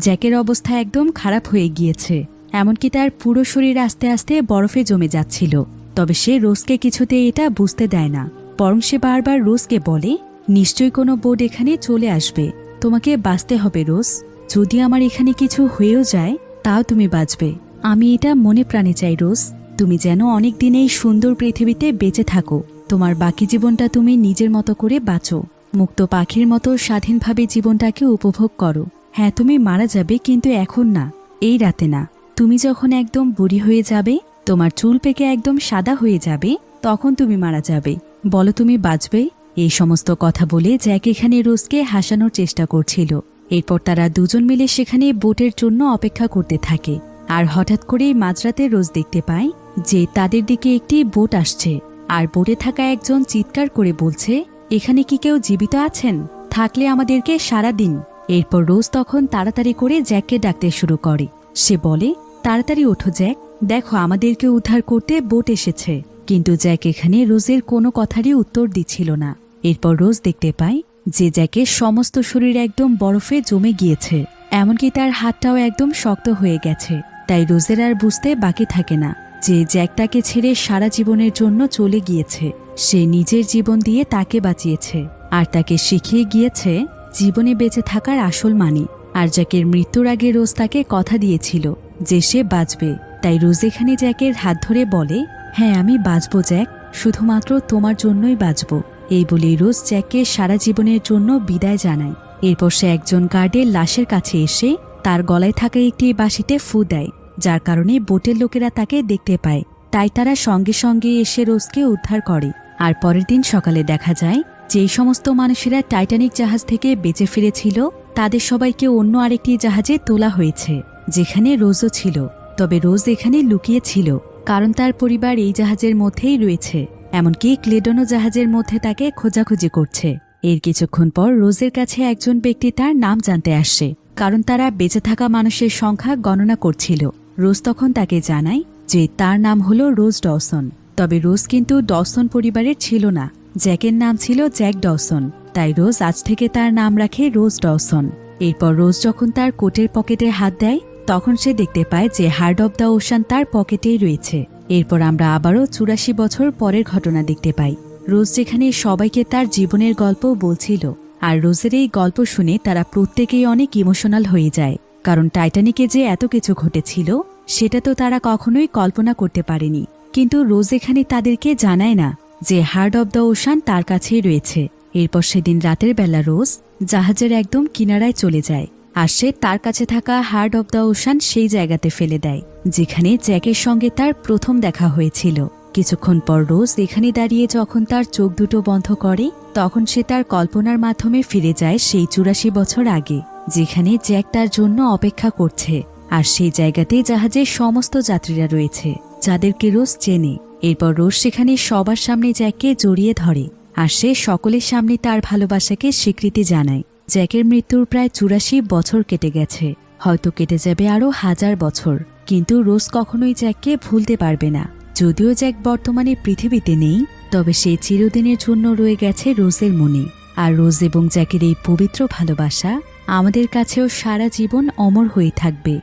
জ্যাকের অবস্থা একদম খারাপ হয়ে গিয়েছে, এমনকি তার পুরো শরীর আস্তে আস্তে বরফে জমে যাচ্ছিল। তবে সে রোজকে কিছুতে এটা বুঝতে দেয় না, বরং সে বারবার রোজকে বলে, নিশ্চয়ই কোনো বোট এখানে চলে আসবে, তোমাকে বাঁচতে হবে রোজ, যদি আমার এখানে কিছু হয়েও যায় তাও তুমি বাঁচবে। আমি এটা মনে প্রাণে চাই রোজ, তুমি যেন অনেক দিন এই সুন্দর পৃথিবীতে বেঁচে থাকো, তোমার বাকি জীবনটা তুমি নিজের মতো করে বাঁচো, মুক্ত পাখির মতো স্বাধীনভাবে জীবনটাকে উপভোগ করো। হ্যাঁ, তুমি মারা যাবে, কিন্তু এখন না, এই রাতে না। তুমি যখন একদম বুড়ি হয়ে যাবে, তোমার চুল পেকে একদম সাদা হয়ে যাবে, তখন তুমি মারা যাবে। বলো, তুমি বাঁচবে? এই সমস্ত কথা বলে জ্যাক এখানে রোজকে হাসানোর চেষ্টা করছিল। এরপর তারা দুজন মিলে সেখানে বোটের জন্য অপেক্ষা করতে থাকে। আর হঠাৎ করেই মাঝরাতে রোজ দেখতে পায় যে তাদের দিকে একটি বোট আসছে, আর বোটে থাকা একজন চিৎকার করে বলছে, এখানে কি কেউ জীবিত আছেন? থাকলে আমাদেরকে সাড়া দিন। এরপর রোজ তখন তাড়াতাড়ি করে জ্যাককে ডাকতে শুরু করে। সে বলে, তাড়াতাড়ি ওঠো জ্যাক, দেখো আমাদেরকে উদ্ধার করতে বোট এসেছে। কিন্তু জ্যাক এখানে রোজের কোনো কথারই উত্তর দিচ্ছিল না। এরপর রোজ দেখতে পায় যে জ্যাকের সমস্ত শরীর একদম বরফে জমে গিয়েছে, এমনকি তার হাতটাও একদম শক্ত হয়ে গেছে। তাই রোজের আর বুঝতে বাকি থাকে না যে জ্যাক তাকে ছেড়ে সারা জীবনের জন্য চলে গিয়েছে। সে নিজের জীবন দিয়ে তাকে বাঁচিয়েছে, আর তাকে শিখিয়ে গিয়েছে জীবনে বেঁচে থাকার আসল মানে। আর জ্যাকের মৃত্যুর আগে রোজ তাকে কথা দিয়েছিল যে সে বাঁচবে। তাই রোজ এখানে জ্যাকের হাত ধরে বলে, হ্যাঁ আমি বাঁচবো জ্যাক, শুধুমাত্র তোমার জন্যই বাঁচবো। এই বলেই রোজ জ্যাককে সারা জীবনের জন্য বিদায় জানায়। এরপর সে একজন গার্ডের লাশের কাছে এসে তার গলায় থাকা একটি বাঁশিতে ফু দেয়, যার কারণে বোটের লোকেরা তাকে দেখতে পায়। তাই তারা সঙ্গে সঙ্গে এসে রোজকে উদ্ধার করে। আর পরের দিন সকালে দেখা যায় যেই সমস্ত মানুষেরা টাইটানিক জাহাজ থেকে বেঁচে ফিরেছিল তাদের সবাইকে অন্য আরেকটি জাহাজে তোলা হয়েছে, যেখানে রোজও ছিল। তবে রোজ এখানে লুকিয়ে ছিল, কারণ তার পরিবার এই জাহাজের মধ্যেই রয়েছে। এমনকি ক্লেডনও জাহাজের মধ্যে তাকে খোঁজাখুঁজি করছে। এর কিছুক্ষণ পর রোজের কাছে একজন ব্যক্তি তার নাম জানতে আসে, কারণ তারা বেঁচে থাকা মানুষের সংখ্যা গণনা করছিল। রোজ তখন তাকে জানায় যে তার নাম হলো রোজ ডওসন। তবে রোজ কিন্তু ডওসন পরিবারের ছিল না, জ্যাকের নাম ছিল জ্যাক ডওসন। তাই রোজ আজ থেকে তার নাম রাখে রোজ ডওসন। এরপর রোজ যখন তার কোটের পকেটে হাত দেয় তখন সে দেখতে পায় যে হার্ট অব দ্য ওশান তার পকেটেই রয়েছে। এরপর আমরা আবারও 84 বছর পরের ঘটনা দেখতে পাই। রোজ যেখানে সবাইকে তার জীবনের গল্প বলছিল, আর রোজের এই গল্প শুনে তারা প্রত্যেকেই অনেক ইমোশনাল হয়ে যায়, কারণ টাইটানিকে যে এত কিছু ঘটেছিল সেটা তো তারা কখনোই কল্পনা করতে পারেনি। কিন্তু রোজ এখানে তাদেরকে জানায় না যে হার্ট অব দ্য ওশান তার কাছেই রয়েছে। এরপর সেদিন রাতের বেলা রোজ জাহাজের একদম কিনারায় চলে যায়, আর সে তার কাছে থাকা হার্ট অব দ্য ওশান সেই জায়গাতে ফেলে দেয় যেখানে জ্যাকের সঙ্গে তার প্রথম দেখা হয়েছিল। কিছুক্ষণ পর রোজ এখানে দাঁড়িয়ে যখন তার চোখ দুটো বন্ধ করে তখন সে তার কল্পনার মাধ্যমে ফিরে যায় সেই 84 বছর আগে, যেখানে জ্যাক তার জন্য অপেক্ষা করছে। আর সেই জায়গাতে জাহাজের সমস্ত যাত্রীরা রয়েছে যাদেরকে রোজ চেনে। এরপর রোজ সেখানে সবার সামনে জ্যাককে জড়িয়ে ধরে, আর সে সকলের সামনে তার ভালোবাসাকে স্বীকৃতি জানায়। জ্যাকের মৃত্যুর প্রায় 84 বছর কেটে গেছে, হয়তো কেটে যাবে আরও 1000 বছর, কিন্তু রোজ কখনোই জ্যাককে ভুলতে পারবে না। যদিও জ্যাক বর্তমানে পৃথিবীতে নেই, তবে সে চিরদিনের জন্য রয়ে গেছে রোজের মনে। আর রোজ এবং জ্যাকের এই পবিত্র ভালোবাসা আমাদের কাছেও সারা জীবন অমর হয়ে থাকবে।